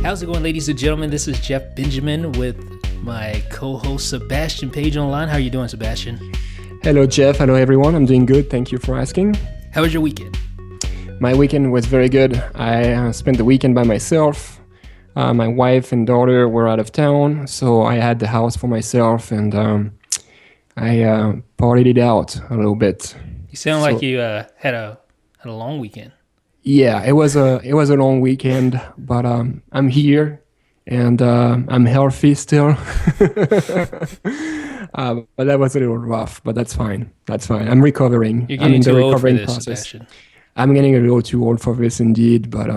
How's it going, ladies and gentlemen? This is Jeff Benjamin with my co-host Sebastian Page online. How are you doing, Sebastian? Hello, Jeff. Hello, everyone. I'm doing good. Thank you for asking. How was your weekend? My weekend was very good. I spent the weekend by myself. My wife and daughter were out of town, so I had the house for myself, and I partied it out a little bit. You sound like you had a long weekend. Yeah, it was a long weekend, but I'm here and I'm healthy still. But that was a little rough, but that's fine. I'm recovering. You're getting too old for this, Sebastian. I'm getting a little too old for this indeed, but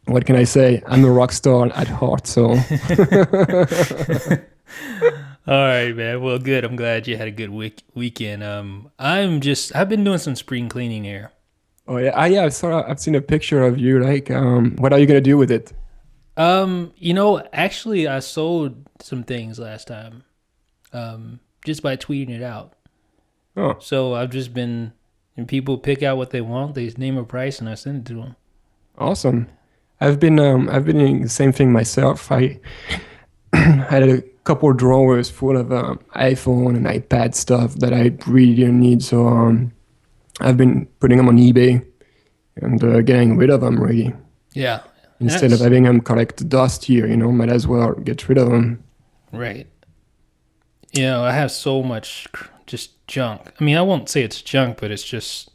what can I say? I'm a rock star at heart, so. All right, man. Well, good. I'm glad you had a good weekend. I've been doing some spring cleaning here. Oh yeah, I've seen a picture of you. Like, what are you gonna do with it? Actually, I sold some things last time, just by tweeting it out. Oh, So I've just been, and people pick out what they want. They name a price, and I send it to them. awesome. I've been doing the same thing myself. I had a couple of drawers full of iPhone and iPad stuff that I really didn't need. So I've been putting them on eBay and getting rid of them, really. Yeah. Instead of having them collect dust here, might as well get rid of them. Right. I have so much just junk. I mean, I won't say it's junk, but it's just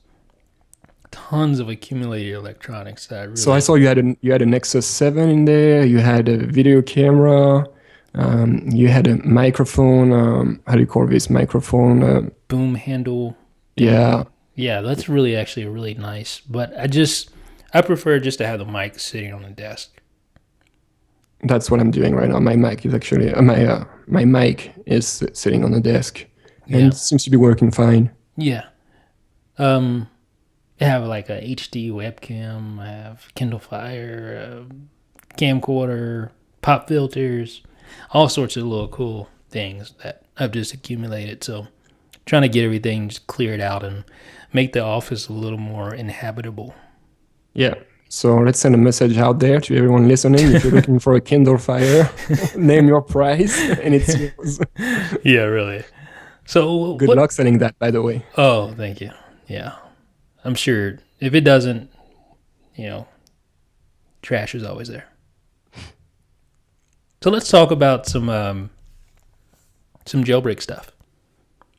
tons of accumulated electronics that I really... So I saw you had a Nexus 7 in there. You had a video camera. You had a microphone. How do you call this microphone? Boom handle. Yeah. Yeah, that's really really nice. But I prefer just to have the mic sitting on the desk. That's what I'm doing right now. My mic is actually my mic is sitting on the desk, and it seems to be working fine. Yeah. I have like a HD webcam. I have Kindle Fire, camcorder, pop filters, all sorts of little cool things that I've just accumulated. So trying to get everything just cleared out and make the office a little more inhabitable. Yeah. So let's send a message out there to everyone listening. If you're looking for a Kindle Fire, name your price and it's yours. Yeah, really. So good luck selling that, by the way. Oh, thank you. Yeah. I'm sure if it doesn't, trash is always there. So let's talk about some jailbreak stuff.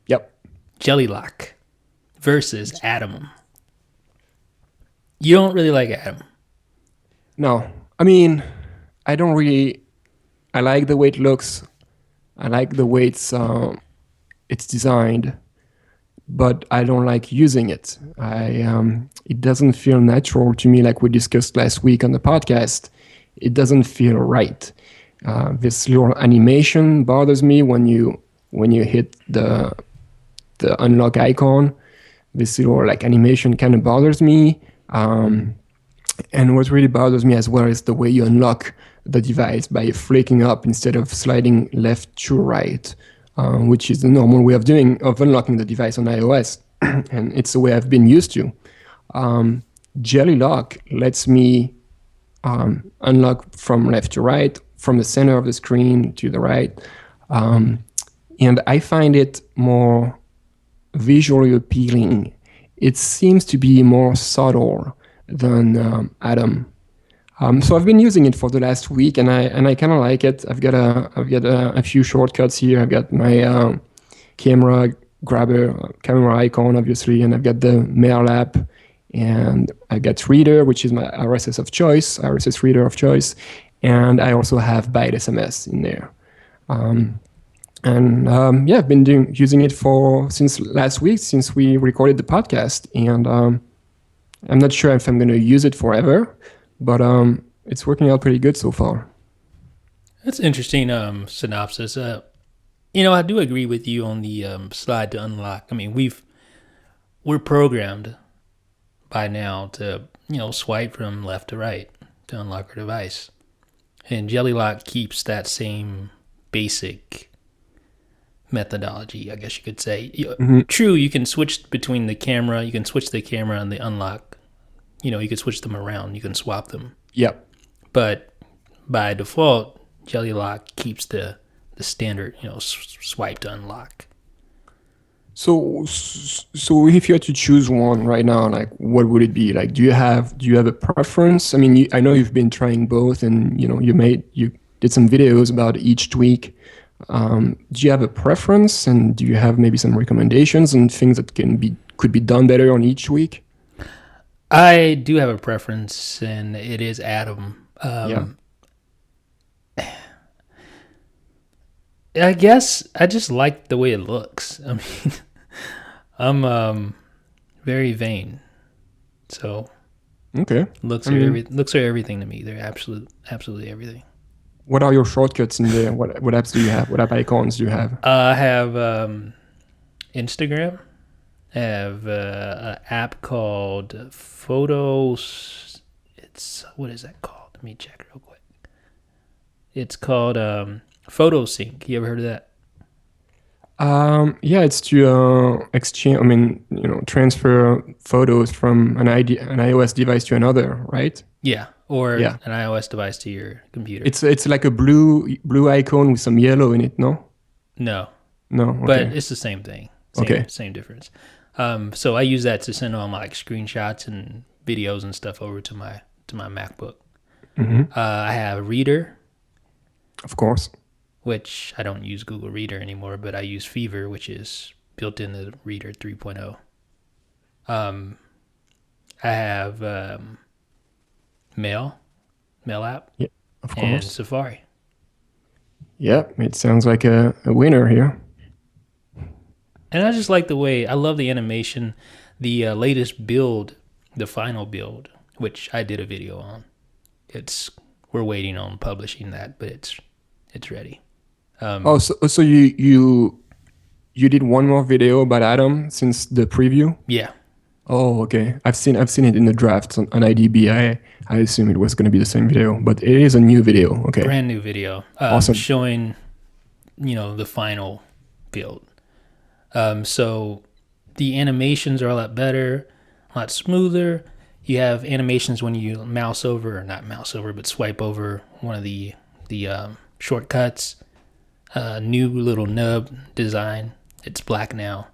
Yep. Jellylock versus Atom. You don't really like Atom. No. I mean, I don't really... I like the way it looks. I like the way it's designed. But I don't like using it. It doesn't feel natural to me, like we discussed last week on the podcast. It doesn't feel right. This little animation bothers me when you hit the unlock icon. This little animation kind of bothers me. And what really bothers me as well is the way you unlock the device by flicking up instead of sliding left to right, which is the normal way of unlocking the device on iOS. And it's the way I've been used to. Jellylock lets me unlock from left to right, from the center of the screen to the right. And I find it more visually appealing. It seems to be more subtle than Atom. So I've been using it for the last week, and I kind of like it. I've got a few shortcuts here. I've got my camera grabber, camera icon, obviously, and I've got the Mail app, and I've got Reader, which is my RSS reader of choice, and I also have Byte SMS in there. I've been using it since last week, since we recorded the podcast, and I'm not sure if I'm going to use it forever, but it's working out pretty good so far. That's interesting synopsis. I do agree with you on the slide to unlock. I mean, we're programmed by now to swipe from left to right to unlock our device, and Jellylock keeps that same basic methodology, I guess you could say. Mm-hmm. True, you can switch between the camera. You can switch the camera and the unlock. You can switch them around. You can swap them. Yep. But by default, Jellylock keeps the standard, swipe to unlock. So if you had to choose one right now, like what would it be? Like, do you have a preference? I mean, I know you've been trying both, and you did some videos about each tweak. Do you have a preference, and do you have maybe some recommendations and things that could be done better on each tweak? I do have a preference, and it is Atom. Yeah. I guess I just like the way it looks. I mean, I'm very vain, so Okay. looks I are mean, looks are everything to me. They're absolutely everything. what are your shortcuts in there? What apps do you have? What app icons do you have? I have Instagram. I have an app called Photos. It's what is that called? Let me check real quick. It's called Photo Sync. You ever heard of that? Yeah, it's to exchange. I mean, transfer photos from an iOS device to another, right? Yeah, or Yeah. an iOS device to your computer. It's like a blue icon with some yellow in it. No, No, no. but Okay. it's the same thing. Okay. Same difference. So I use that to send all my screenshots and videos and stuff over to my MacBook. I have Reader, Of course. which I don't use Google Reader anymore, but I use Fever, which is built into Reader 3.0. I have Mail app, Yeah. Of and course. Safari. Yeah. It sounds like a winner here. And I just like the way, I love the animation, the latest build, the final build, which I did a video on. We're waiting on publishing that, but it's ready. So you did one more video about Atom since the preview? Yeah, Oh, okay. I've seen it in the drafts on IDB. I assume it was going to be the same video, but it is a new video. Okay. brand new video, Awesome. showing, the final build. So the animations are a lot better, a lot smoother. You have animations when you mouse over, or not mouse over, but swipe over one of the shortcuts. New little nub design. It's black now,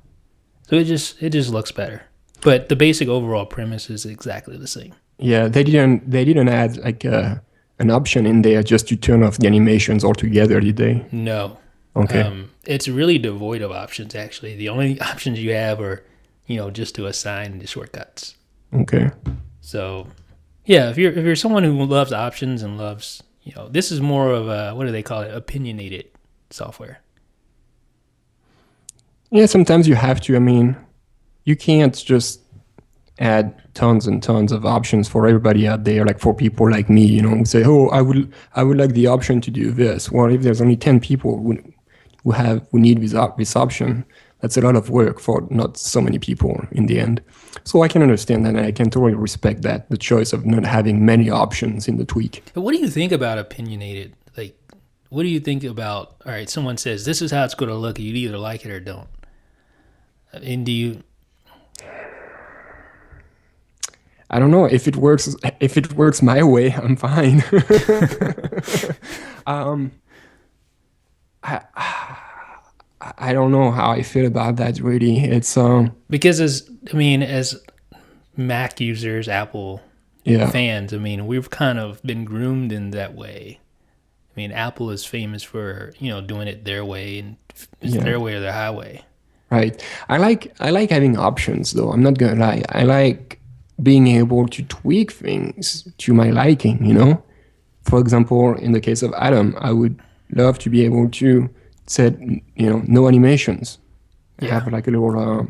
so it just looks better. But the basic overall premise is exactly the same. Yeah, they didn't add like an option in there just to turn off the animations altogether, did they? No. Okay. It's really devoid of options, actually. The only options you have are, just to assign the shortcuts. Okay. So, yeah, if you're someone who loves options and loves, this is more of a, what do they call it, opinionated software. Yeah, sometimes you have to. I mean, you can't just add tons and tons of options for everybody out there, like for people like me, who say, "Oh, I would like the option to do this." Well, if there's only 10 people who need this option, that's a lot of work for not so many people in the end. So I can understand that, and I can totally respect that, the choice of not having many options in the tweak. But what do you think about opinionated? Like, what do you think about, all right, someone says, this is how it's going to look. You either like it or don't. And do you... I don't know if it works. If it works my way, I'm fine. I don't know how I feel about that. Really, it's Because as Mac users, Apple yeah. fans, we've kind of been groomed in that way. Apple is famous for, doing it their way, and it's their way or their highway. Right. I like having options, though. I'm not gonna lie. I like being able to tweak things to my liking. For example, in the case of Atom, I would love to be able to set no animations. I have like a little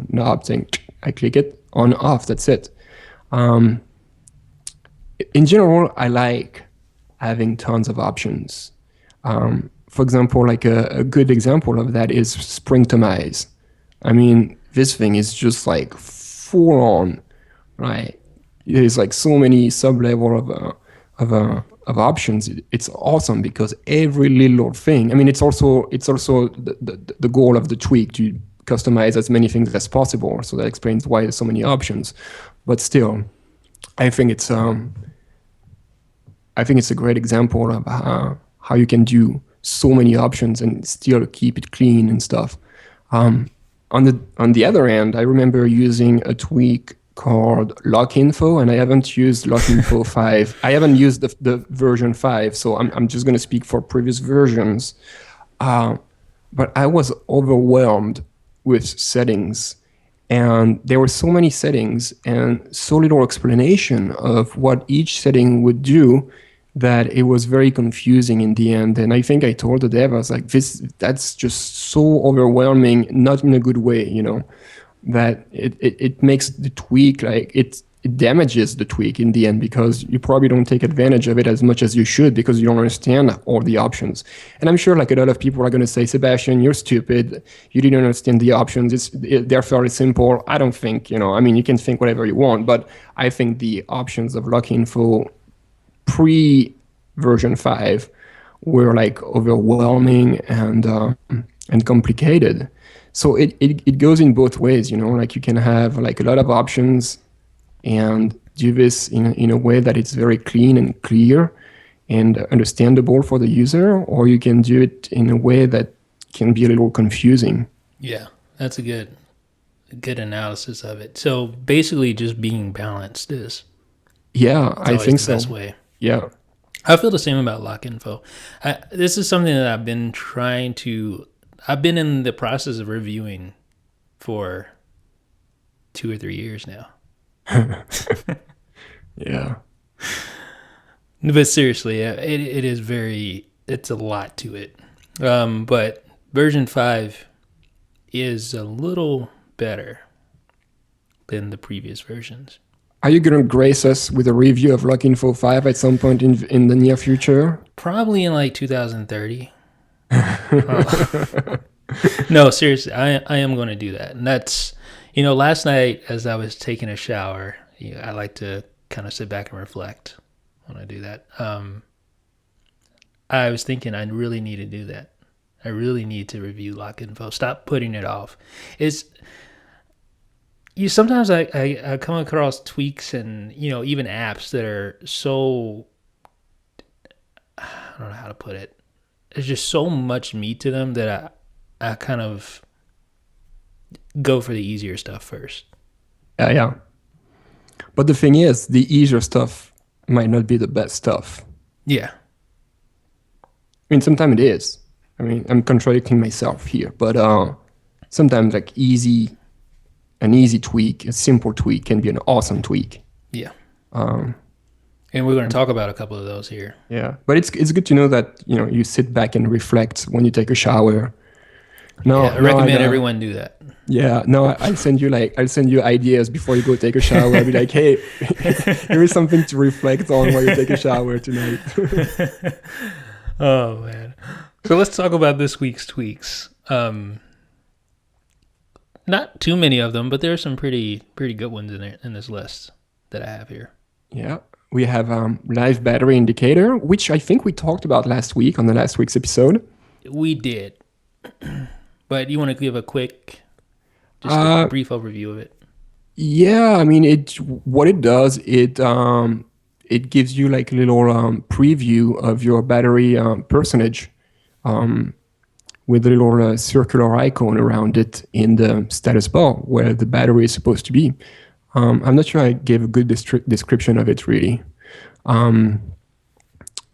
knob thing. I click it on, off. That's it. In general, I like having tons of options. For example, like a good example of that is Springtomize. This thing is just like full on, right? There's like so many sub-level of options. It's awesome because every little thing. It's also the goal of the tweak to customize as many things as possible. So that explains why there's so many options. But still, I think it's I think it's a great example of how you can do so many options and still keep it clean and stuff. On the other hand, I remember using a tweak called Lock Info, and I haven't used Lock Info 5. I haven't used the version 5, so I'm just going to speak for previous versions. But I was overwhelmed with settings, and there were so many settings and so little explanation of what each setting would do that it was very confusing in the end. And I think I told the dev, I was like, that's just so overwhelming, not in a good way, that it makes the tweak, like it damages the tweak in the end, because you probably don't take advantage of it as much as you should because you don't understand all the options. And I'm sure like a lot of people are going to say, Sebastian, you're stupid. You didn't understand the options. They're fairly simple. I don't think, you can think whatever you want, but I think the options of Lock Info pre-version 5 were like overwhelming and complicated. So it goes in both ways, like you can have like a lot of options and do this in a way that it's very clean and clear and understandable for the user, or you can do it in a way that can be a little confusing. Yeah, that's a good analysis of it. So basically just being balanced is I think the so. best way. Yeah. I feel the same about Lock Info. This is something that I've been in the process of reviewing for 2 or 3 years now. Yeah. But seriously, it's a lot to it. But version 5 is a little better than the previous versions. Are you going to grace us with a review of Lock Info 5 at some point in the near future? Probably in like 2030. No, seriously, I am going to do that. And that's, last night as I was taking a shower, I like to kind of sit back and reflect when I do that. I was thinking I really need to do that. I really need to review Lock Info. Stop putting it off. Sometimes I come across tweaks and, even apps that are so, I don't know how to put it. There's just so much meat to them that I kind of go for the easier stuff first. Yeah. But the thing is, the easier stuff might not be the best stuff. Yeah. Sometimes it is. I'm contradicting myself here, but sometimes like an easy tweak, a simple tweak can be an awesome tweak. Yeah. And we're going to talk about a couple of those here. Yeah, but it's good to know that you sit back and reflect when you take a shower. I recommend everyone do that. Yeah, no, I'll send you ideas before you go take a shower. I'll be like, hey, here is something to reflect on while you take a shower tonight. Oh man! So let's talk about this week's tweaks. Not too many of them, but there are some pretty good ones in this list that I have here. Yeah, we have live battery indicator, which I think we talked about last week on the last week's episode. We did, but you want to give a quick, a brief overview of it? Yeah, what it does, it gives you like a little preview of your battery percentage. With a little circular icon around it in the status bar where the battery is supposed to be. I'm not sure I gave a good description of it, really.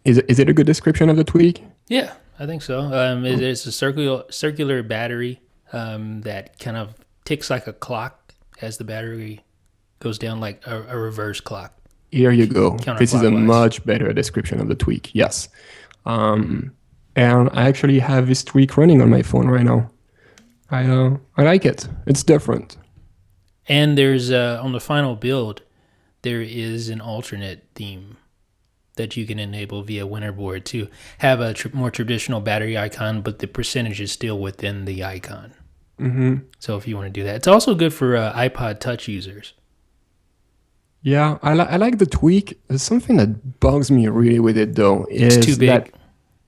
Is it a good description of the tweak? Yeah, I think so. It's a circular battery that kind of ticks like a clock as the battery goes down, like a reverse clock. Here you go. This is a much better description of the tweak, yes. And I actually have this tweak running on my phone right now. I like it. It's different. And there's on the final build, there is an alternate theme that you can enable via Winterboard to have a more traditional battery icon, but the percentage is still within the icon. Mm-hmm. So if you want to do that, it's also good for iPod Touch users. Yeah, I like the tweak. There's something that bugs me really with it, though. It's too big.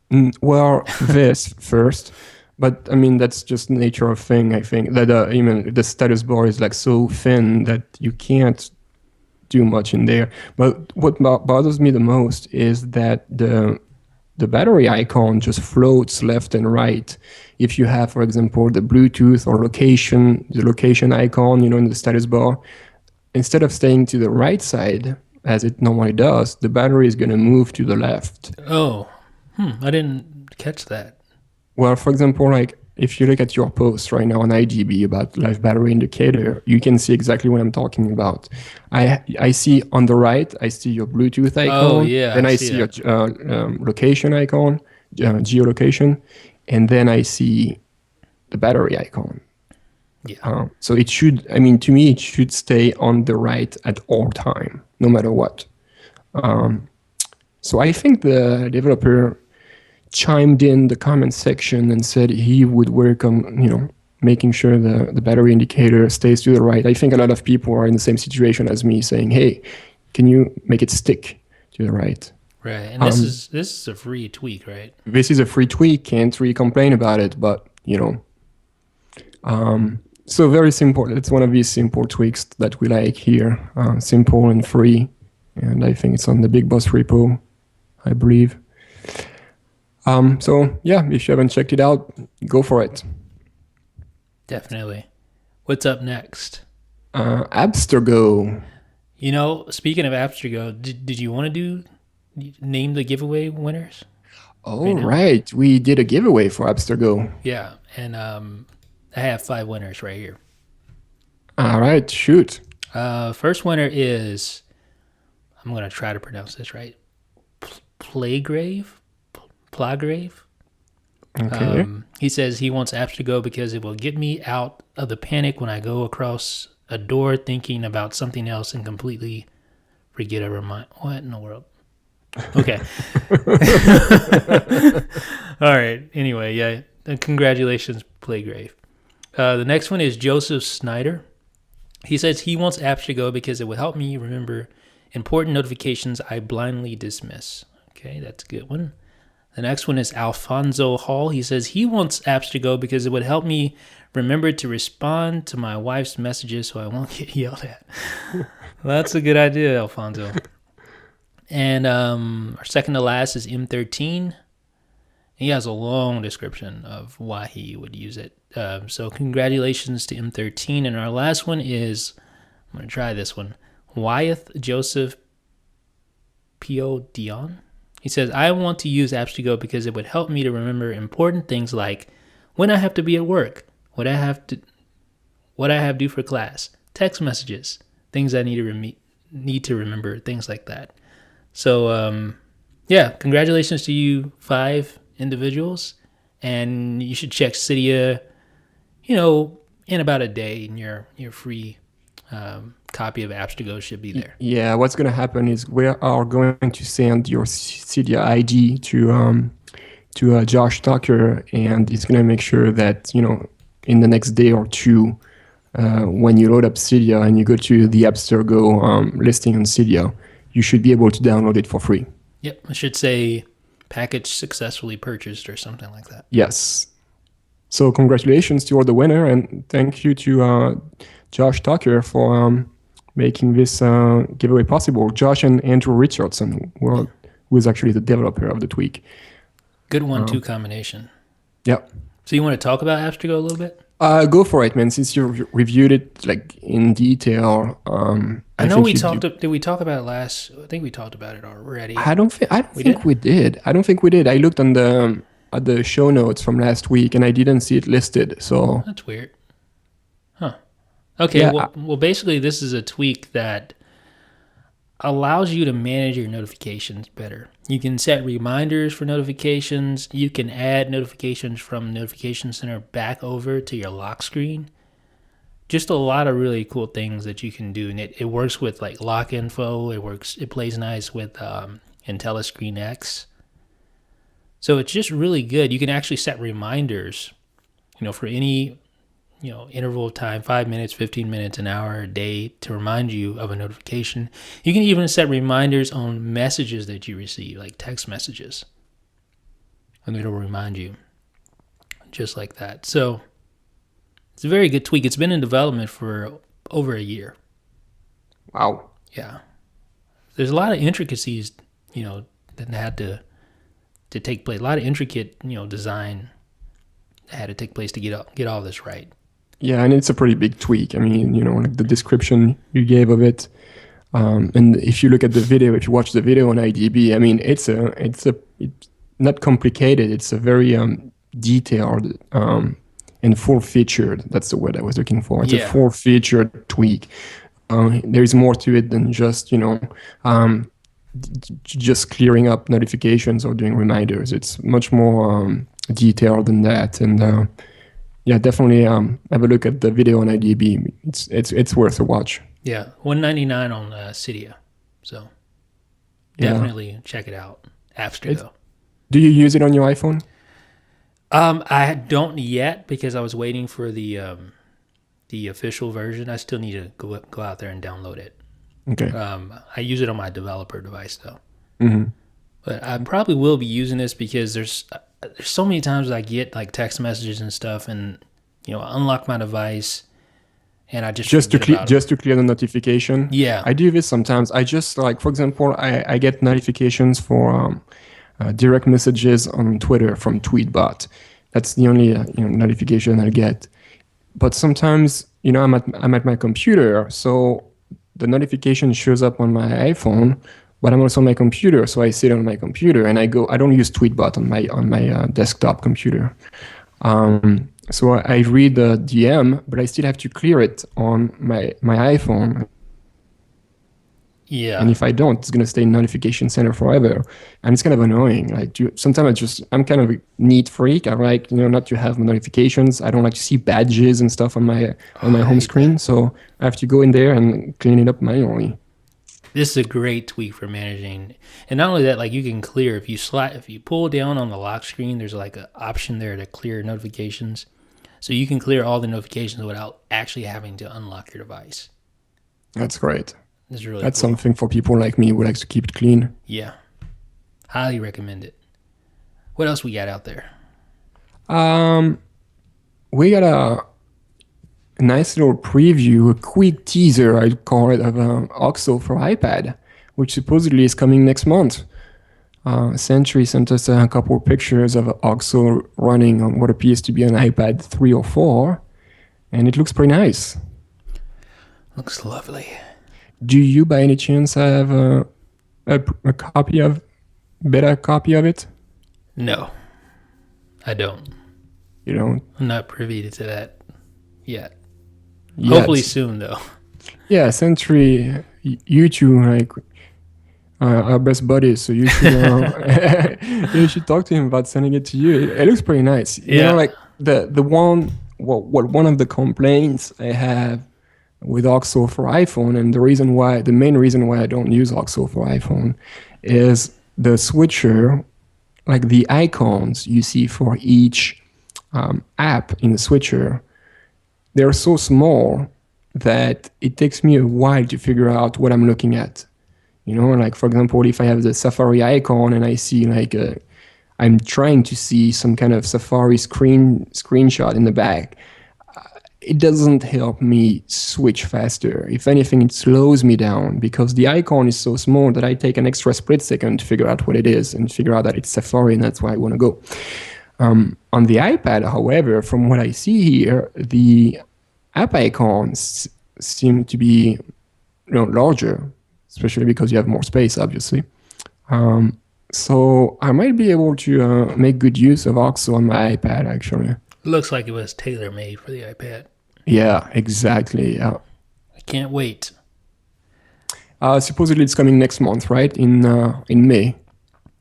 This first, but that's just the nature of thing. I think that even the status bar is like so thin that you can't do much in there. But what bothers me the most is that the battery icon just floats left and right. If you have, for example, the Bluetooth or the location icon, in the status bar, instead of staying to the right side as it normally does, the battery is going to move to the left. Oh, I didn't catch that. Well, for example, like if you look at your post right now on IGB about live battery indicator, you can see exactly what I'm talking about. I see on the right, I see your Bluetooth icon. Oh, yeah, Then I I see see your that. location icon, geolocation, and then I see the battery icon. Yeah. So it should, to me, it should stay on the right at all time, no matter what. So I think the developer chimed in the comment section and said he would work on, making sure the battery indicator stays to the right. I think a lot of people are in the same situation as me, saying, "Hey, can you make it stick to the right?" Right. And this is a free tweak, right? This is a free tweak. Can't really complain about it, but so very simple. It's one of these simple tweaks that we like here. Simple and free, and I think it's on the Big Boss repo, I believe. So yeah, if you haven't checked it out, go for it. Definitely. What's up next? Abstergo. Speaking of Abstergo, did you want to name the giveaway winners? Oh, right. We did a giveaway for Abstergo. Yeah, and I have 5 winners right here. All right, shoot. First winner is, I'm going to try to pronounce this right, Plagrave. Okay. He says he wants Abstergo because it will get me out of the panic when I go across a door thinking about something else and completely forget a reminder. What in the world? Okay. All right. Anyway, yeah. Congratulations, Playgrave. The next one is Joseph Snyder. He says he wants Abstergo because it will help me remember important notifications I blindly dismiss. Okay, that's a good one. The next one is Alfonso Hall. He says he wants Abstergo because it would help me remember to respond to my wife's messages so I won't get yelled at. That's a good idea, Alfonso. And our second to last is M13. He has a long description of why he would use it. So congratulations to M13. And our last one is, I'm going to try this one, Wyeth Joseph P.O. Dion. He says, I want to use Abstergo because it would help me to remember important things like when I have to be at work, what I have due for class, text messages, things I need to remember, things like that. So, yeah, congratulations to you 5 individuals. And you should check Cydia, in about a day, and your free copy of Abstergo should be there. Yeah, what's going to happen is we are going to send your Cydia ID to Josh Tucker, and he's going to make sure that, in the next day or two, when you load up Cydia and you go to the Abstergo listing on Cydia, you should be able to download it for free. Yep, I should say package successfully purchased or something like that. Yes. So congratulations to the winner, and thank you to Josh Tucker for making this giveaway possible. Josh and Andrew Richardson, who is actually the developer of the tweak. Good 1-2 combination. Yep. So you want to talk about Abstergo a little bit? Go for it, man. Since you reviewed it in detail, I know we talked. Did we talk about it last? I think we talked about it already. I don't think we did. I don't think we did. I looked on at the show notes from last week, and I didn't see it listed. So that's weird. Huh. Okay. Yeah, well, basically, this is a tweak that allows you to manage your notifications better. You can set reminders for notifications. You can add notifications from Notification Center back over to your lock screen. Just a lot of really cool things that you can do. And it works with like lock info. It plays nice with IntelliScreen X. So it's just really good. You can actually set reminders, for any interval of time, 5 minutes, 15 minutes, an hour, a day, to remind you of a notification. You can even set reminders on messages that you receive, like text messages. And it'll remind you just like that. So it's a very good tweak. It's been in development for over a year. Wow. Yeah. There's a lot of intricacies, that had to take place. A lot of intricate, design that had to take place to get all this right. Yeah, and it's a pretty big tweak. I mean, like the description you gave of it, and if you look at the video, if you watch the video on IDB, I mean, it's not complicated. It's a very detailed and full-featured. That's the word I was looking for. It's a full-featured tweak. There's more to it than just just clearing up notifications or doing reminders. It's much more detailed than that. And yeah, definitely have a look at the video on IDB. It's worth a watch. Yeah, $199 on Cydia. So definitely check it out. Appster though. Do you use it on your iPhone? I don't yet because I was waiting for the official version. I still need to go out there and download it. Okay. I use it on my developer device though. Mm-hmm. But I probably will be using this because there's so many times I get like text messages and stuff, and unlock my device, and I just to clear the notification. Yeah, I do this sometimes. I just like, for example, I get notifications for direct messages on Twitter from Tweetbot. That's the only notification I get. But sometimes I'm at my computer, so the notification shows up on my iPhone, but I'm also on my computer, so I sit on my computer and I don't use Tweetbot on my desktop computer. So I read the DM, but I still have to clear it on my iPhone. Yeah. And if I don't, it's going to stay in notification center forever. And it's kind of annoying. Like sometimes I'm kind of a neat freak. I like, not to have notifications. I don't like to see badges and stuff on my home screen. So I have to go in there and clean it up manually. This is a great tweak for managing. And not only that, like you can clear, if you pull down on the lock screen, there's like an option there to clear notifications. So you can clear all the notifications without actually having to unlock your device. That's great. That's really That's cool. something for people like me who likes to keep it clean. Yeah. Highly recommend it. What else we got out there? We got a nice little preview, a quick teaser, I'd call it, of OXO for iPad, which supposedly is coming next month. Sentry sent us a couple of pictures of OXO running on what appears to be an iPad 3 or 4, and it looks pretty nice. Looks lovely. Do you, by any chance, have a beta copy of it? No, I don't. You don't? I'm not privy to that yet. Hopefully soon, though. Yeah, Sentry, you two, like, are best buddies, so you should you should talk to him about sending it to you. It looks pretty nice. Yeah. Like one of the complaints I have with OXO for iPhone, and the main reason why I don't use OXO for iPhone is the switcher, like the icons you see for each app in the switcher, they're so small that it takes me a while to figure out what I'm looking at. Like for example, if I have the Safari icon and I see I'm trying to see some kind of Safari screenshot in the back, it doesn't help me switch faster. If anything, it slows me down because the icon is so small that I take an extra split second to figure out what it is and figure out that it's Safari and that's where I want to go. On the iPad, however, from what I see here, the app icons seem to be larger, especially because you have more space, obviously. So I might be able to make good use of OXO on my iPad, actually. Looks like it was tailor-made for the iPad. Yeah, exactly. I can't wait. Supposedly it's coming next month, right? In May.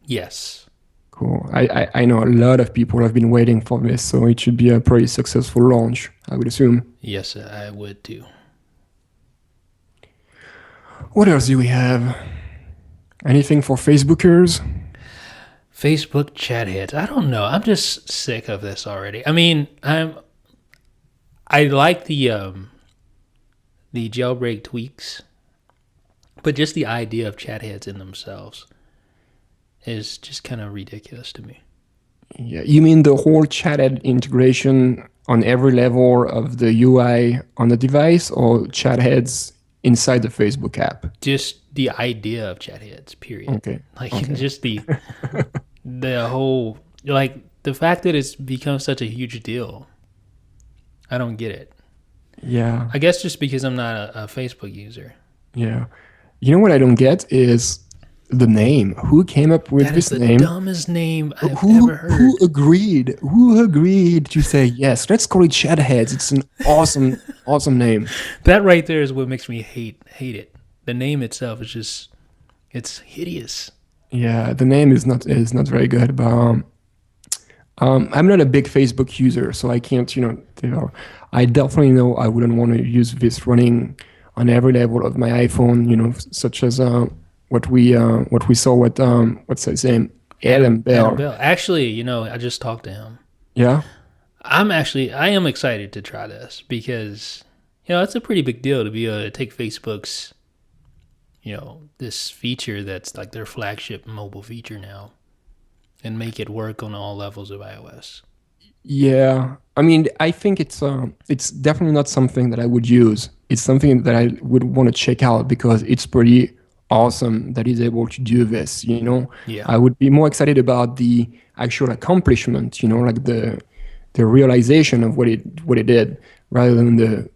Yes. Cool. I know a lot of people have been waiting for this, so it should be a pretty successful launch, I would assume. Yes, I would too. What else do we have? Anything for Facebookers? Facebook ChatHeads. I don't know. I'm just sick of this already. I mean, I like the jailbreak tweaks, but just the idea of ChatHeads in themselves is just kind of ridiculous to me. Yeah, you mean the whole ChatHead integration on every level of the UI on the device, or ChatHeads inside the Facebook app. Just the idea of ChatHeads, period. Okay. Like Okay. just the whole, like the fact that it's become such a huge deal. I don't get it. Yeah. I guess just because I'm not a Facebook user. Yeah. You know what I don't get is the name. Who came up with That is this the name? dumbest name I've Who ever heard. who agreed? Who agreed to say yes? Let's call it ChatHeads. It's an awesome name. That right there is what makes me hate it. The name itself is just, it's hideous. Yeah, the name is not very good, but I'm not a big Facebook user, so I can't, I definitely know I wouldn't want to use this running on every level of my iPhone, such as what we saw with what's his name, Adam Bell. Actually, I just talked to him. Yeah. I am excited to try this because, it's a pretty big deal to be able to take Facebook's, this feature that's like their flagship mobile feature now and make it work on all levels of iOS. Yeah, I mean, I think it's definitely not something that I would use. It's something that I would want to check out because it's pretty awesome that he's able to do this. Yeah. I would be more excited about the actual accomplishment. Like the realization of what it did, rather than the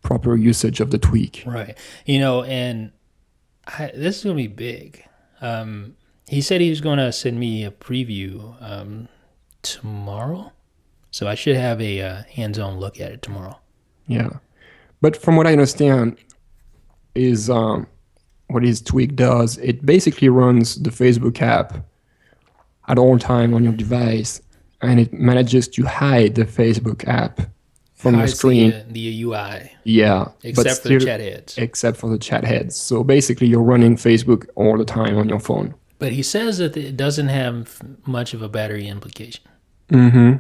proper usage of the tweak. Right. And this is gonna be big. He said he was gonna send me a preview tomorrow. So I should have a hands-on look at it tomorrow. Yeah, but from what I understand, is what his tweak does. It basically runs the Facebook app at all time on your device, and it manages to hide the Facebook app from the screen. The UI. Yeah, except for the ChatHeads. Except for the ChatHeads. So basically, you're running Facebook all the time on your phone. But he says that it doesn't have much of a battery implication. I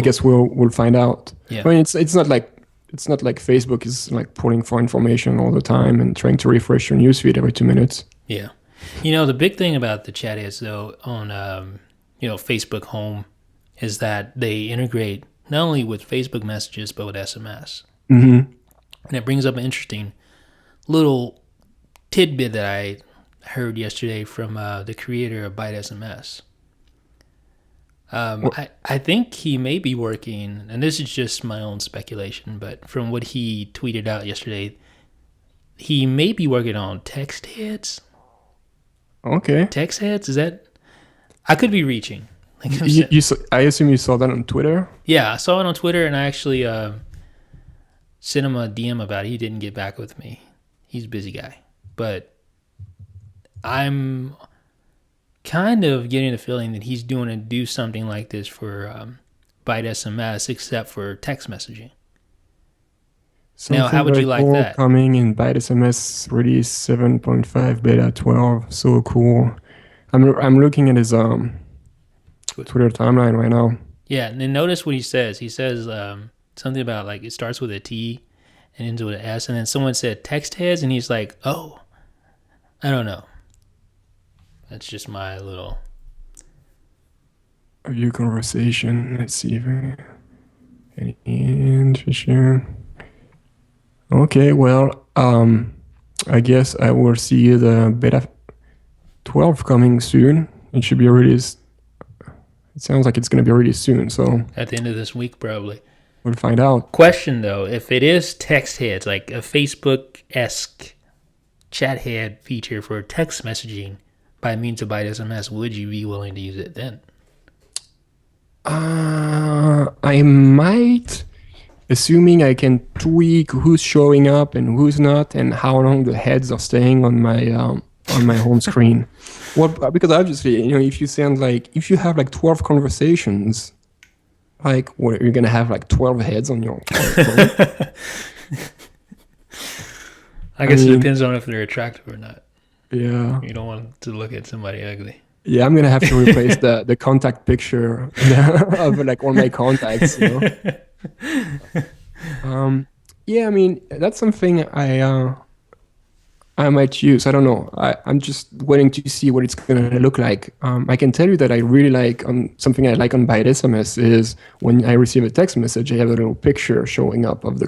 guess we'll find out. Yeah. I mean, it's not like Facebook is like pulling for information all the time and trying to refresh your newsfeed every 2 minutes. Yeah. The big thing about the ChatHeads though on Facebook Home is that they integrate not only with Facebook messages but with SMS. Mm-hmm. And it brings up an interesting little tidbit that I heard yesterday from the creator of Byte SMS. I think he may be working, and this is just my own speculation, but from what he tweeted out yesterday, he may be working on text heads. Okay. Text heads? Is that? I could be reaching. I assume you saw that on Twitter? Yeah, I saw it on Twitter, and I actually sent him a DM about it. He didn't get back with me. He's a busy guy. But I'm kind of getting the feeling that he's do something like this for Byte SMS, except for text messaging. Now, how would you like that? Coming in Byte SMS release 7.5 beta 12. So cool. I'm looking at his Twitter timeline right now. Yeah, and then notice what he says. He says something about like it starts with a T and ends with an S, and then someone said text heads, and he's like, oh, I don't know. That's just my little review conversation. Let's see if any interesting. Okay, well, I guess I will see the beta 12 coming soon. It should be released. It sounds like it's going to be released soon. So at the end of this week, probably. We'll find out. Question though, if it is text heads, like a Facebook-esque chat head feature for text messaging by means of Byte SMS, would you be willing to use it then? I might, assuming I can tweak who's showing up and who's not, and how long the heads are staying on my home screen. Well, because obviously, if you have like 12 conversations, like what, you're gonna have like 12 heads on your phone. I guess it depends on if they're attractive or not. Yeah. You don't want to look at somebody ugly. Yeah, I'm gonna have to replace the contact picture of like all my contacts. Yeah, I mean that's something I might use. I don't know. I'm just waiting to see what it's going to look like. I can tell you that I really like something I like on Byte SMS is when I receive a text message, I have a little picture showing up of the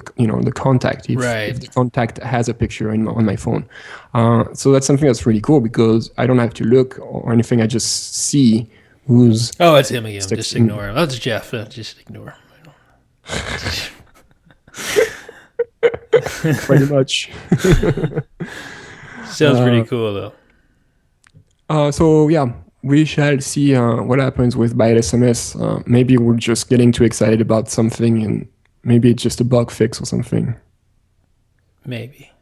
contact if the Right. contact has a picture on my phone. So that's something that's really cool because I don't have to look or anything. I just see who's Oh, it's him again. Just texting me. ignore him. Oh, it's Jeff. Just ignore him. Pretty much. Sounds pretty cool though. So yeah, we shall see what happens with Byte SMS. Maybe we're just getting too excited about something, and maybe it's just a bug fix or something. Maybe.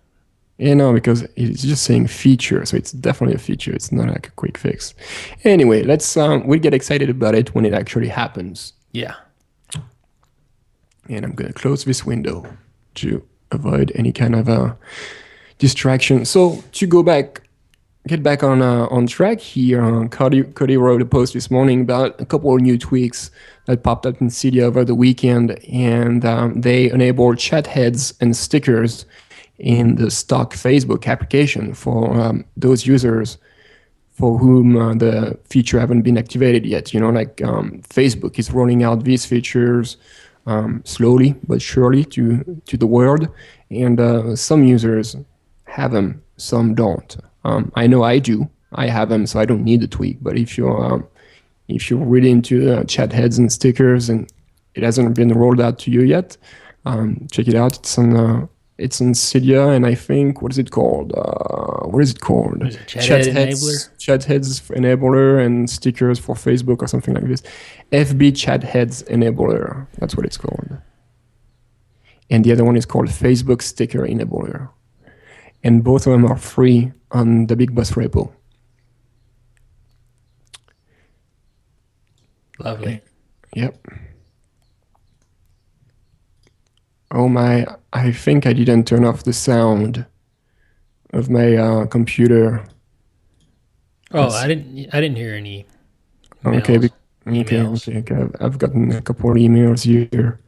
Because it's just saying feature, so it's definitely a feature. It's not like a quick fix. Anyway, we'll get excited about it when it actually happens. Yeah. And I'm gonna close this window to avoid any kind of distraction. So to get back on track here. Cody wrote a post this morning about a couple of new tweaks that popped up in Cydia over the weekend, and they enabled ChatHeads and stickers in the stock Facebook application for those users for whom the feature haven't been activated yet. Facebook is rolling out these features slowly but surely to the world, and some users have them, some don't. I know I do. I have them, so I don't need the tweak. But if you're really into chat heads and stickers and it hasn't been rolled out to you yet, check it out. It's on Cydia, and I think what is it called? Is it Chat Enabler? Chat heads enabler, and stickers for Facebook or something like this. FB chat heads enabler. That's what it's called. And the other one is called Facebook sticker enabler. And both of them are free on the Big Boss repo. Lovely. Yep. Oh my, I think I didn't turn off the sound of my computer. Oh, I didn't hear any Okay, emails. okay. I've gotten a couple of emails here.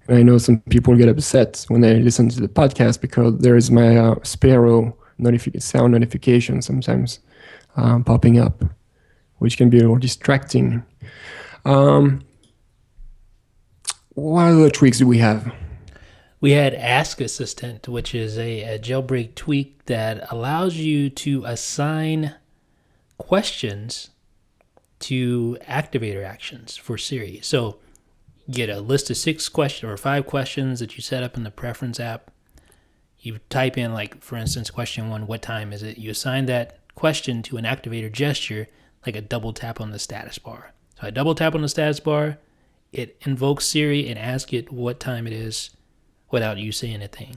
And I know some people get upset when they listen to the podcast because there is my Sparrow sound notification sometimes popping up, which can be a little distracting. What other tweaks do we have? We had Ask Assistant, which is a jailbreak tweak that allows you to assign questions to activator actions for Siri. So you get a list of 6 questions or 5 questions that you set up in the preference app. You type in, like, for instance, question 1, what time is it? You assign that question to an activator gesture, like a double tap on the status bar. So I double tap on the status bar, it invokes Siri and asks it what time it is without you saying a thing.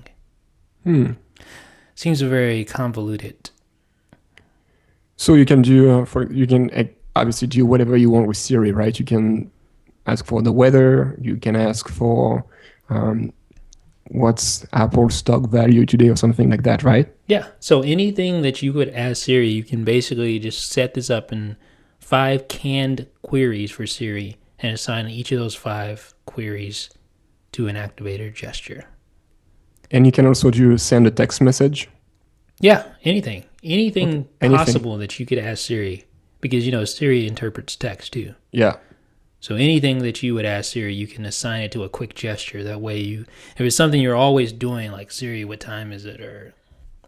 Seems very convoluted. So you can do obviously do whatever you want with Siri, right? You can ask for the weather. You can ask for what's Apple's stock value today or something like that, right? Yeah. So anything that you would ask Siri, you can basically just set this up in 5 canned queries for Siri and assign each of those 5 queries to an activator gesture. And you can also send a text message. Yeah, anything. Anything Anything. possible that you could ask Siri, because Siri interprets text too. Yeah. So anything that you would ask Siri, you can assign it to a quick gesture. That way if it's something you're always doing, like, Siri, what time is it? Or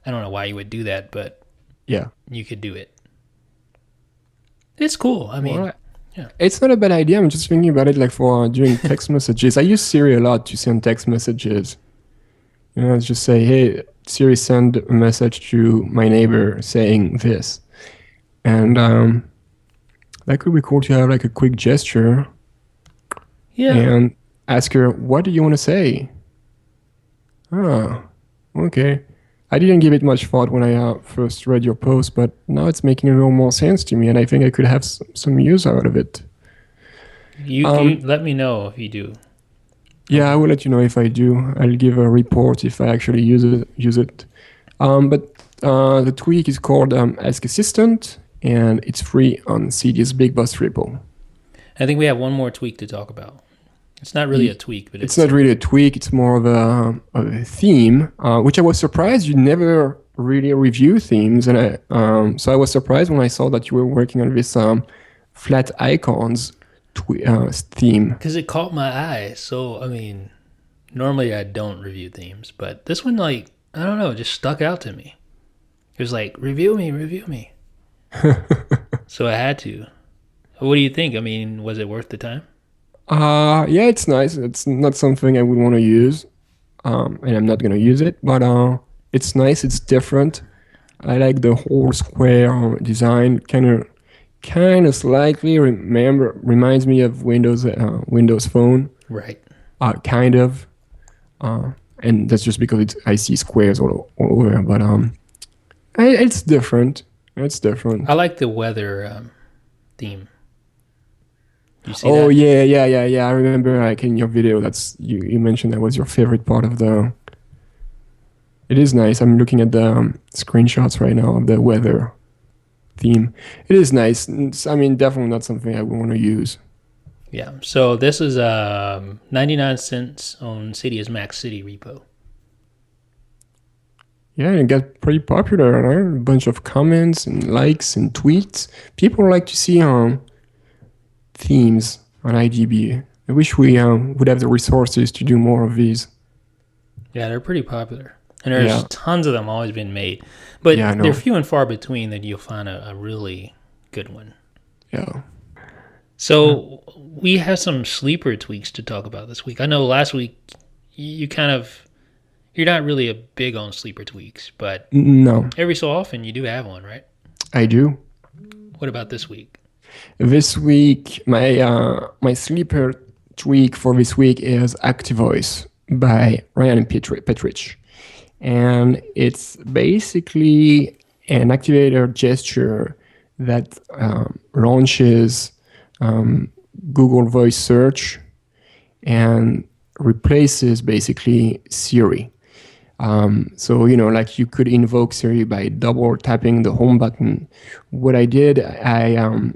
I don't know why you would do that, but yeah, you could do it. It's cool. I mean, yeah. It's not a bad idea. I'm just thinking about it, like, for doing text messages. I use Siri a lot to send text messages. Just say, hey, Siri, send a message to my neighbor saying this. And that could be cool to have, like, a quick gesture. Yeah. And ask her, what do you want to say? Oh, okay. I didn't give it much thought when I first read your post, but now it's making a little more sense to me, and I think I could have some use out of it. You let me know if you do. Yeah, I will let you know if I do. I'll give a report if I actually use it. But the tweak is called Ask Assistant, and it's free on Cydia's Big Boss repo. I think we have one more tweak to talk about. It's not really a tweak, but it's not really a tweak. It's more of a theme, which I was surprised you never really review themes, and so I was surprised when I saw that you were working on this flat icons theme. Because it caught my eye. So, I mean, normally I don't review themes, but this one, like, I don't know, just stuck out to me. It was like, review me, review me. So I had to. What do you think? I mean, was it worth the time? Yeah, it's nice. It's not something I would want to use, and I'm not gonna use it. But it's nice. It's different. I like the whole square design. Kind of slightly reminds me of Windows Phone. Right. Kind of. And that's just because I see squares all over. But it's different. It's different. I like the weather theme. You see Oh that? yeah. I remember like in your video that's you mentioned that was your favorite part of the. It is nice. I'm looking at the screenshots right now of the weather theme. It is nice. I mean, definitely not something I would want to use. Yeah. So this is 99 cents on Cydia's Max City repo. Yeah, it got pretty popular, right? A bunch of comments and likes and tweets. People like to see themes on IGB. I wish we would have the resources to do more of these. Yeah, they're pretty popular. And there's tons of them always been made. But they're few and far between that you'll find a really good one. Yeah. So we have some sleeper tweaks to talk about this week. I know last week you're not really a big on sleeper tweaks, but No, every so often you do have one, right? I do. What about this week? This week, my sleeper tweak for this week is ActiveVoice by Ryan Petrich. And it's basically an activator gesture that launches Google Voice Search and replaces basically Siri. So, like you could invoke Siri by double tapping the home button. What I did, I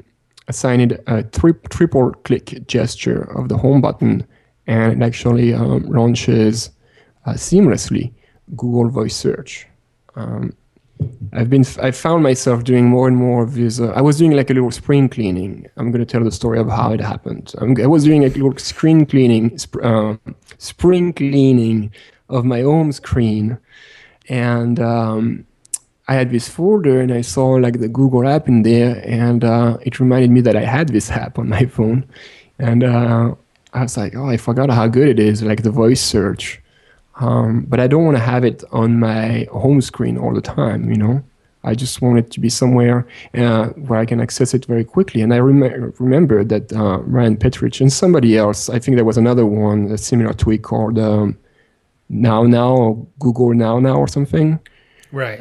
assigned a triple click gesture of the home button, and it actually launches seamlessly Google Voice Search. I found myself doing more and more of this. I was doing like a little spring cleaning. I'm going to tell the story of how it happened. I was doing a little spring cleaning of my home screen, and I had this folder, and I saw like the Google app in there, and it reminded me that I had this app on my phone, and I was like, oh, I forgot how good it is, like the voice search. But I don't want to have it on my home screen all the time, I just want it to be somewhere where I can access it very quickly. And I remember that Ryan Petrich and somebody else, I think there was another one, a similar tweak called Now, or Google Now or something. Right.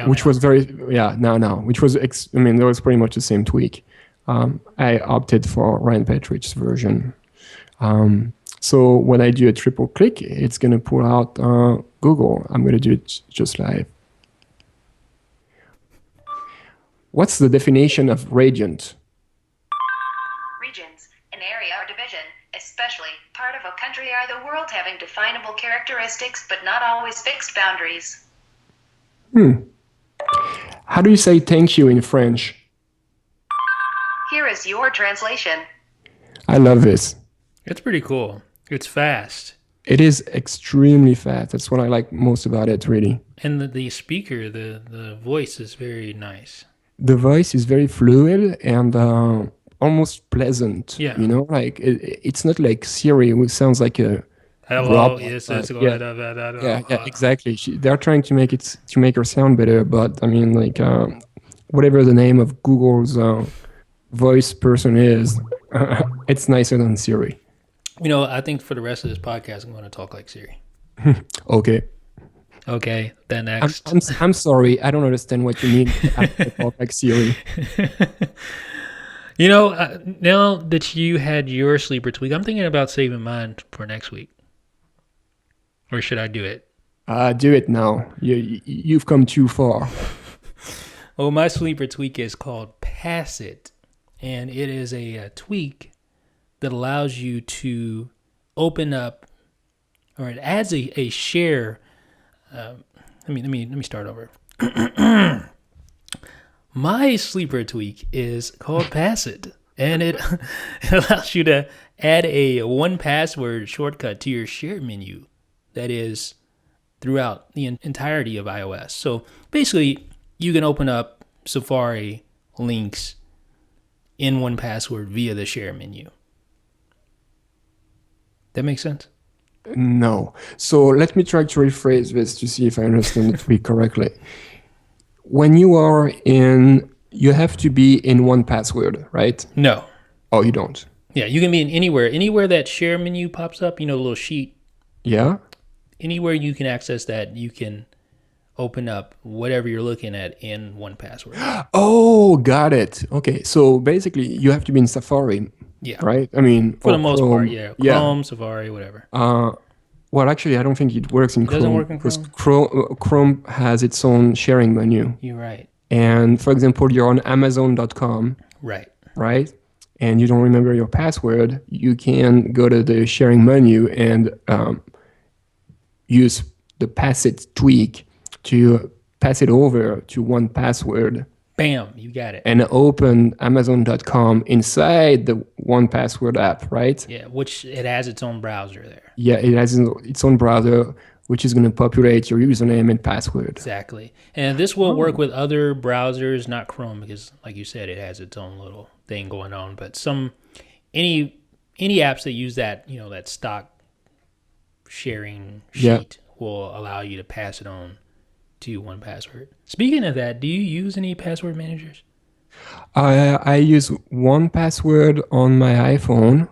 Which was Now, which was, that was pretty much the same tweak. I opted for Ryan Petrich's version. So when I do a triple click, it's going to pull out Google. I'm going to do it just live. What's the definition of radiant? Regions, an area or division, especially part of a country or the world having definable characteristics but not always fixed boundaries. How do you say thank you in French? Here is your translation. I love this. It's pretty cool. It's fast. It is extremely fast. That's what I like most about it, really. And the speaker, the voice is very nice. The voice is very fluid and almost pleasant. Yeah. Like it's not like Siri, which sounds like a hello. robot. Yes, it's yeah, exactly. They're trying to make her sound better, but whatever the name of Google's voice person is, it's nicer than Siri. I think for the rest of this podcast, I'm going to talk like Siri. Okay. Okay, then next. I'm sorry. I don't understand what you mean. I talk like Siri. Now that you had your sleeper tweak, I'm thinking about saving mine for next week. Or should I do it? Do it now. You've come too far. Well, my sleeper tweak is called PassIt, and it is a tweak that allows you to open up, or it adds a share. Let me start over. My sleeper tweak is called PassIt, and it allows you to add a one password shortcut to your share menu that is throughout the entirety of iOS. So basically, you can open up Safari links in one password via the share menu. That makes sense? No. So let me try to rephrase this to see if I understand the tweak correctly. When you are in, you have to be in one password, right? No. Oh, you don't? Yeah, you can be in anywhere that share menu pops up, the little sheet. Yeah? Anywhere you can access that, you can open up whatever you're looking at in one password. Oh, got it. Okay, so basically you have to be in Safari, Yeah. right? I mean, For or the most Chrome. part, yeah. Chrome, Safari, whatever. Well, actually, I don't think it works in It Chrome. doesn't work in because Chrome? Chrome has its own sharing menu. You're right. And for example, you're on Amazon.com, Right. right? And you don't remember your password, you can go to the sharing menu and use the PassIt tweak to pass it over to one password Bam, you got it. and open Amazon.com inside the one password app, right? Yeah, which it has its own browser there. Yeah, it has its own browser, which is going to populate your username and password. Exactly. And this will work with other browsers, not Chrome, because like you said, it has its own little thing going on. But any apps that use that, that stock sharing sheet will allow you to pass it on to one password. Speaking of that, do you use any password managers? I use one password on my iPhone,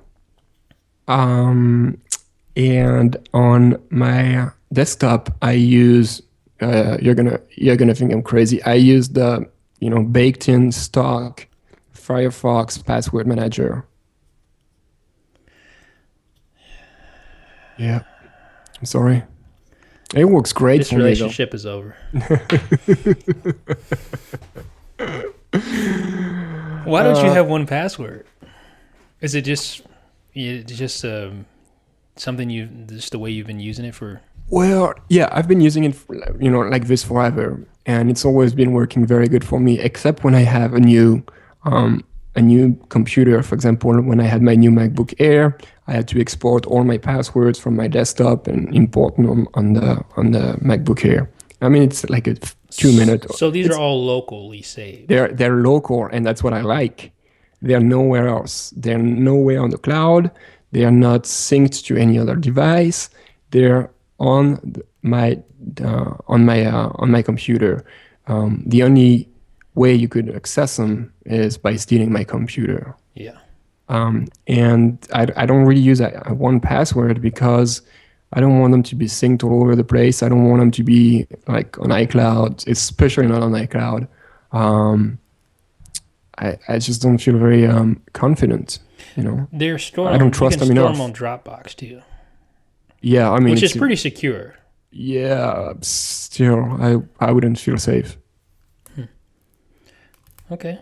and on my desktop I use. You're gonna think I'm crazy. I use the baked in stock Firefox password manager. Yeah, I'm sorry. It works great This for me, though. relationship is over. Why don't you have one password? Is it just something just the way you've been using it for? Well, yeah, I've been using it, like this forever, and it's always been working very good for me. Except when I have a new computer. For example, when I had my new MacBook Air, I had to export all my passwords from my desktop and import them on the MacBook Air. I mean, it's like a 2-minute. So these are all locally saved. They're local, and that's what I like. They're nowhere else. They're nowhere on the cloud. They are not synced to any other device. They're on my computer. The only way you could access them is by stealing my computer. Yeah. And I don't really use a one password because I don't want them to be synced all over the place. I don't want them to be like on iCloud, especially not on iCloud. I just don't feel very confident. They're stored. I don't trust them enough. You can store them on Dropbox too. Yeah, I mean, which is pretty secure. Yeah, still, I wouldn't feel safe. Okay.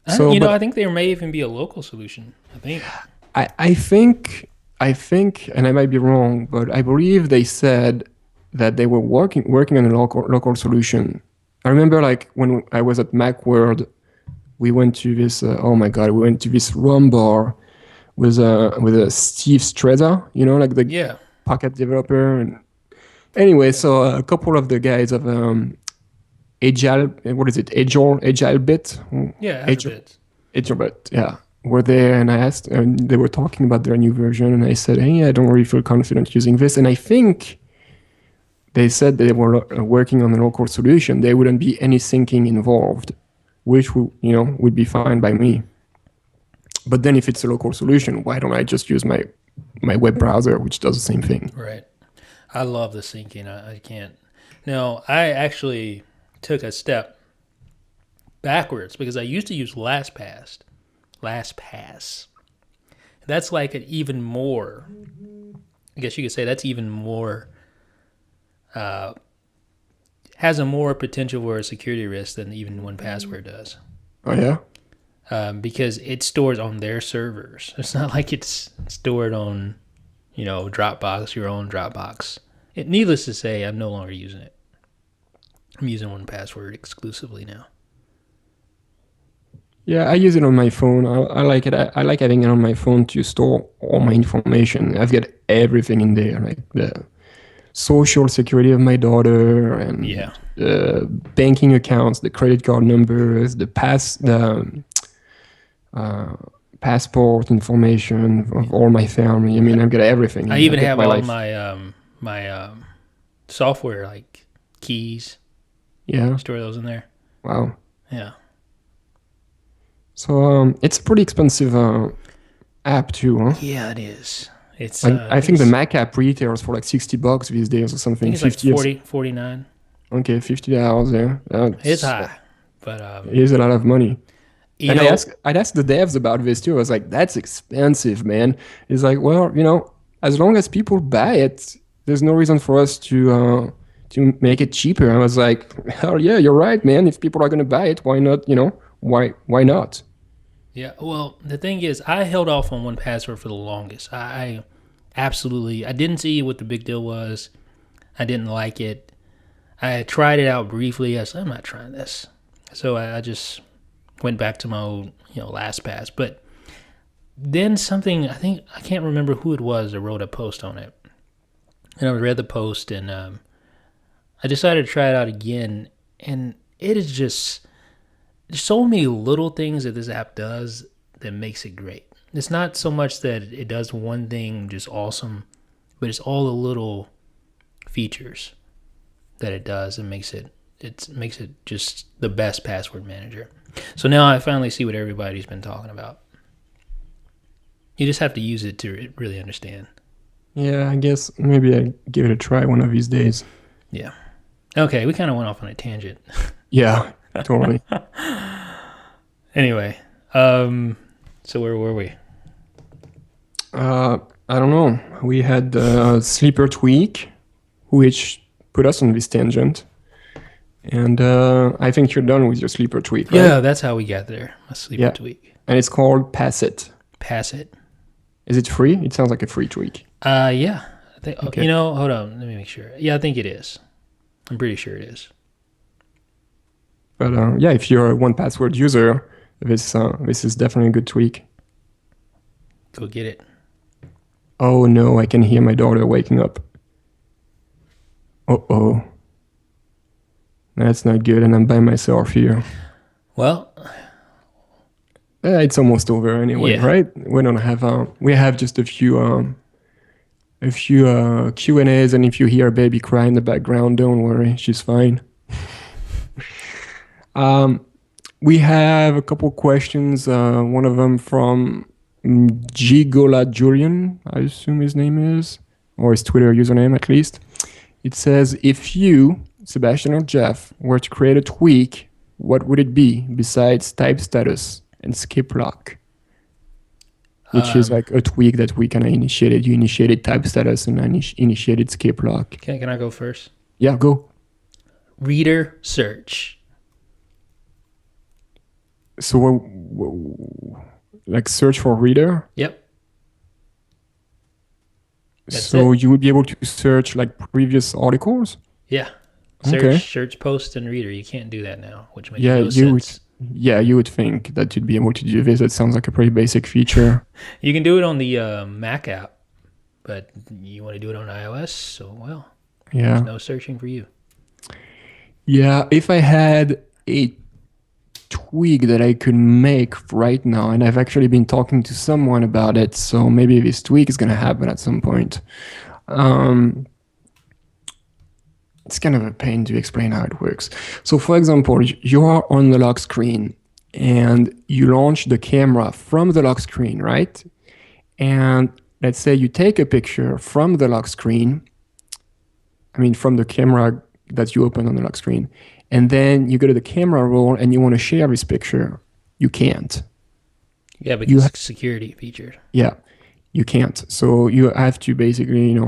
So, I think there may even be a local solution. I think, and I might be wrong, but I believe they said that they were working on a local solution. I remember, like, when I was at Macworld, we went to this. We went to this rum bar with a Steve Streza, like the Pocket developer. And anyway, so a couple of the guys of Agile Bit? Yeah, Agile Bit, yeah, were there, and I asked, and they were talking about their new version, and I said, hey, I don't really feel confident using this, and I think they said they were working on a local solution. There wouldn't be any syncing involved, which would be fine by me. But then if it's a local solution, why don't I just use my web browser, which does the same thing? Right. I love the syncing. I can't. No, I actually took a step backwards because I used to use LastPass. That's like an even more, I guess you could say that's even more, has a more potential for a security risk than even one password does. Oh, yeah? Because it stores on their servers. It's not like it's stored on, Dropbox, your own Dropbox. Needless to say, I'm no longer using it. I'm using 1Password exclusively now. Yeah, I use it on my phone. I like it. I like having it on my phone to store all my information. I've got everything in there, like the social security of my daughter and Yeah. the banking accounts, the credit card numbers, the passport information of all my family. I mean, I've got everything. I even I've got have my all life. my software, like keys. Yeah. Store those in there. Wow. Yeah. So it's a pretty expensive app too, huh? Yeah, it is. It's. I think the Mac app retails for like $60 these days or I something. think it's like 40, 49. Okay, $50. Yeah, It's high, but it is a lot of money. you And know, I'd ask the devs about this too. I was like, that's expensive, man. It's like, well, as long as people buy it, there's no reason for us to make it cheaper. I was like, hell yeah, you're right, man. If people are gonna buy it, why not? Why not? yeah. Well, the thing is, I held off on 1Password for the longest. I absolutely, I didn't see what the big deal was. I didn't like it. I tried it out briefly. I said, I'm not trying this. So I just went back to my old, LastPass. But then something, I can't remember who it was that wrote a post on it. And I read the post, and I decided to try it out again. And it is just, there's so many little things that this app does that makes it great. It's not so much that it does one thing just awesome, but it's all the little features that it does and makes it just the best password manager. So now I finally see what everybody's been talking about. You just have to use it to really understand. Yeah, I guess maybe I give it a try one of these days. Yeah. Okay, we kind of went off on a tangent. Yeah, totally. Anyway, so where were we? I don't know. We had Sleeper Tweak, which put us on this tangent. And I think you're done with your Sleeper Tweak, right? Yeah, that's how we got there. A sleeper tweak. And it's called PassIt. PassIt. Is it free? It sounds like a free tweak. Yeah. I think, Okay. hold on. Let me make sure. Yeah, I think it is. I'm pretty sure it is. But yeah, if you're a 1Password user, this is definitely a good tweak. Go get it. Oh no, I can hear my daughter waking up. Uh-oh. That's not good, and I'm by myself here. Well, It's almost over anyway, Yeah. right? We have just a few Q&As, and if you hear a baby cry in the background, don't worry, she's fine. We have a couple questions. One of them from Gigola Julian, I assume his name is, or his Twitter username at least. It says, if you, Sebastian or Jeff, were to create a tweak, what would it be besides type status and skip lock? Which is like a tweak that we kind of initiated. You initiated type status and I initiated skip lock. can I go first? Yeah, go. Reader search. So, like search for reader? Yep. That's So it. you would be able to search like previous articles? Yeah. Okay. Search post and reader. You can't do that now, which makes Yeah, no sense. you would think that you'd be able to do this. It sounds like a pretty basic feature. You can do it on the Mac app, but you want to do it on iOS, so Yeah. there's no searching for you. Yeah, if I had a tweak that I could make right now, and I've actually been talking to someone about it, so maybe this tweak is going to happen at some point. It's kind of a pain to explain how it works. So for example, you are on the lock screen and you launch the camera from the lock screen, right? And let's say you take a picture from the lock screen, from the camera that you open on the lock screen, and then you go to the camera roll and you want to share this picture. You can't. Yeah, because it's a security feature. Yeah, you can't. So you have to basically,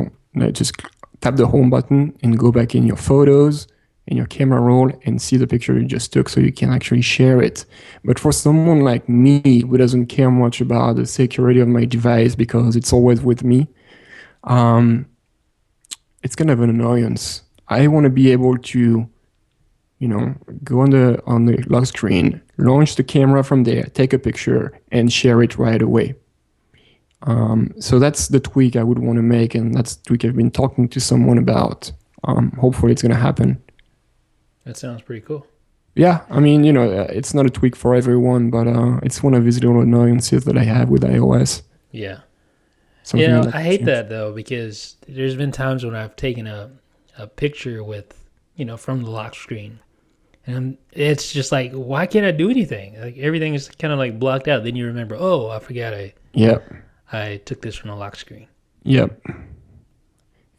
just tap the home button and go back in your photos and your camera roll and see the picture you just took so you can actually share it. But for someone like me who doesn't care much about the security of my device because it's always with me, it's kind of an annoyance. I want to be able to go on the lock screen, launch the camera from there, take a picture, and share it right away. So that's the tweak I would want to make, and that's the tweak I've been talking to someone about. Hopefully it's going to happen. That sounds pretty cool. Yeah, I mean, it's not a tweak for everyone, but it's one of these little annoyances that I have with iOS. Yeah. Something Yeah, I'd like I to hate change. that though, because there's been times when I've taken a picture with, from the lock screen. And it's just like, why can't I do anything? Like everything is kind of like blocked out. Then you remember, oh, I forgot Yep. I took this from the lock screen. Yep.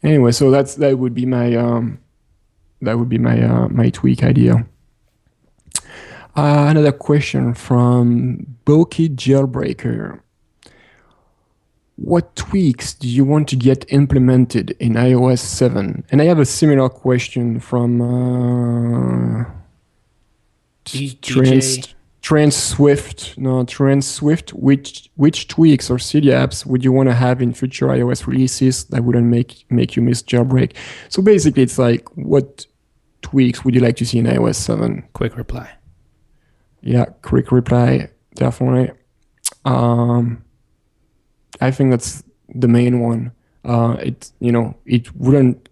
Anyway, so that would be my my tweak idea. Another question from Bulky Jailbreaker. What tweaks do you want to get implemented in iOS 7? And I have a similar question from Trans Swift. No, Trans Swift. Which tweaks or city apps would you want to have in future iOS releases that wouldn't make you miss jailbreak? So basically, it's like, what tweaks would you like to see in iOS 7? Quick reply. Yeah, quick reply, definitely. I think that's the main one. It wouldn't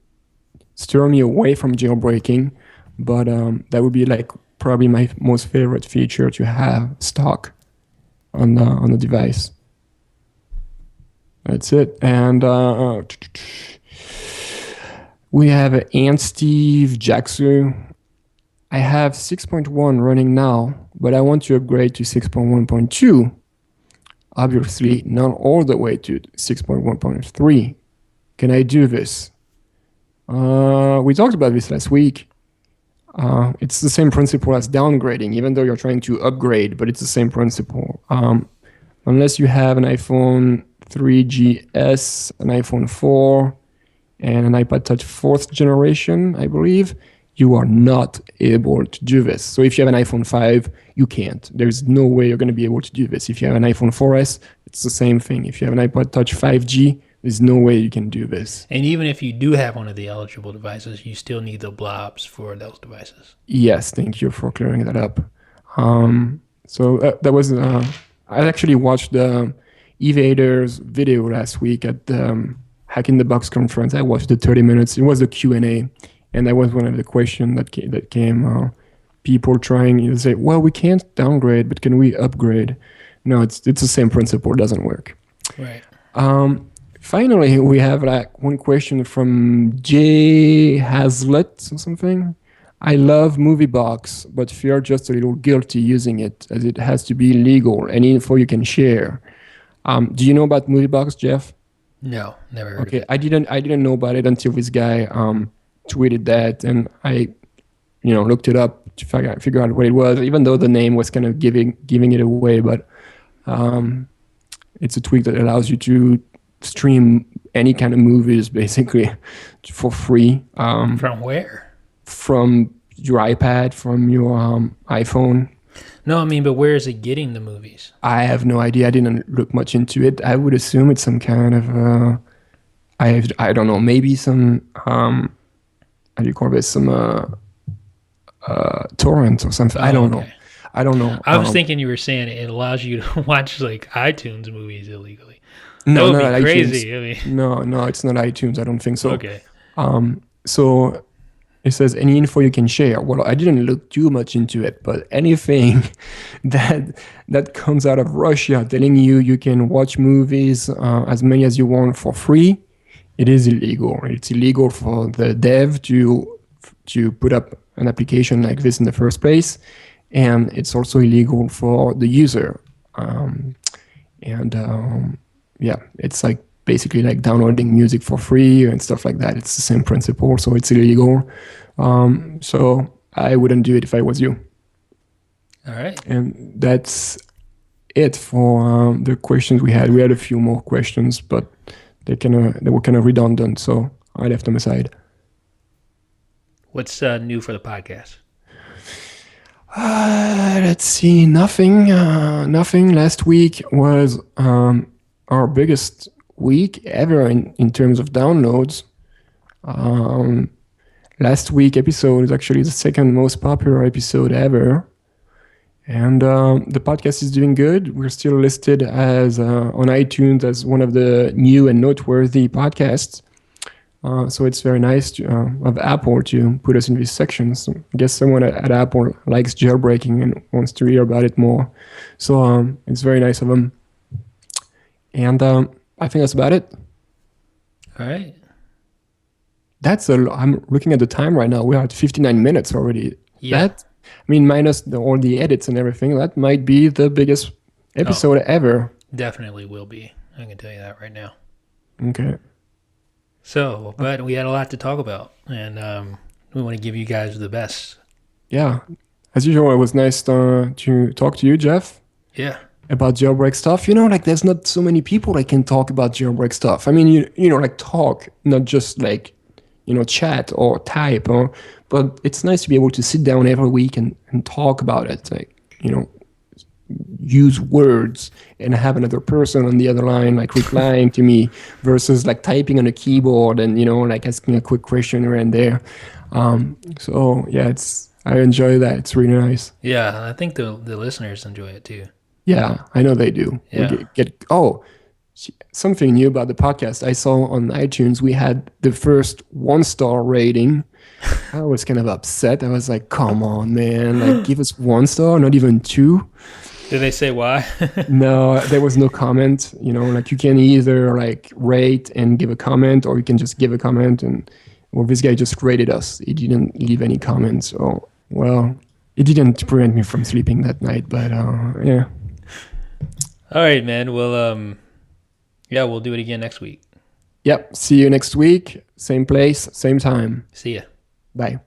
steer me away from jailbreaking, but that would be like probably my most favorite feature to have stock on the device. That's it. And we have Aunt Steve Jackson. I have 6.1 running now, but I want to upgrade to 6.1.2. Obviously, not all the way to 6.1.3. Can I do this? We talked about this last week. It's the same principle as downgrading, even though you're trying to upgrade, but it's the same principle. Unless you have an iPhone 3GS, an iPhone 4, and an iPod Touch 4th generation, I believe, you are not able to do this. So if you have an iPhone 5, you can't. There's no way you're going to be able to do this. If you have an iPhone 4S, it's the same thing. If you have an iPod Touch 5G, there's no way you can do this. And even if you do have one of the eligible devices, you still need the blobs for those devices. Yes, thank you for clearing that up. So that was, I actually watched the Evader's video last week at the Hack in the Box conference. I watched the 30 minutes. It was a Q&A. And that was one of the questions that came. People trying to say, well, we can't downgrade, but can we upgrade? No, it's the same principle. It doesn't work. Right. Finally, we have like one question from Jay Hazlitt or something. I love MovieBox, but feel just a little guilty using it as it has to be legal. Any info you can share? Do you know about MovieBox, Jeff? No, never heard of it. I didn't know about it until this guy tweeted that, and I looked it up to figure out what it was, even though the name was kind of giving it away. But it's a tweak that allows you to stream any kind of movies basically for free. From where? From your iPad, from your iPhone. No, I mean, but where is it getting the movies? I have no idea. I didn't look much into it. I would assume it's some kind of I don't know, maybe some how do you call this? Some torrent or something. I don't know. I don't know. I was thinking you were saying it allows you to watch like iTunes movies illegally. No, that would not be crazy. iTunes. I mean, no, it's not iTunes. I don't think so. Okay. So it says any info you can share. Well, I didn't look too much into it, but anything that comes out of Russia telling you can watch movies as many as you want for free, it is illegal. It's illegal for the dev to put up an application like this in the first place, and it's also illegal for the user. Yeah, it's like basically like downloading music for free and stuff like that. It's the same principle, so it's illegal. So I wouldn't do it if I was you. All right. And that's it for the questions we had. We had a few more questions, but they were kind of redundant, so I left them aside. What's new for the podcast? Let's see. Nothing. Last week was our biggest week ever in terms of downloads. last week episode is actually the second most popular episode ever. And the podcast is doing good. We're still listed as on iTunes as one of the new and noteworthy podcasts. So it's very nice of Apple to put us in these sections. I guess someone at Apple likes jailbreaking and wants to hear about it more. So it's very nice of them. And I think that's about it. All right. I'm looking at the time right now. We're at 59 minutes already. Yeah. Minus all the edits and everything, that might be the biggest episode ever. Definitely will be. I can tell you that right now. Okay. So, but we had a lot to talk about, and we want to give you guys the best. Yeah. As usual, it was nice to talk to you, Jeff. Yeah. About jailbreak stuff. There's not so many people that can talk about jailbreak stuff. I mean, talk, not just chat or type, but it's nice to be able to sit down every week and talk about it. Use words and have another person on the other line replying to me versus typing on a keyboard and asking a quick question here and there. So yeah, I enjoy that. It's really nice. Yeah, I think the listeners enjoy it too. Yeah, I know they do. Yeah. Something new about the podcast. I saw on iTunes we had the first 1-star rating. I was kind of upset. I was like, come on, man. Give us 1 star, not even 2. Did they say why? No, there was no comment. You can either rate and give a comment, or you can just give a comment. And this guy just rated us. He didn't leave any comments. So, well, it didn't prevent me from sleeping that night. But yeah. All right, man. Well, yeah, we'll do it again next week. Yep. See you next week. Same place, same time. See ya. Bye.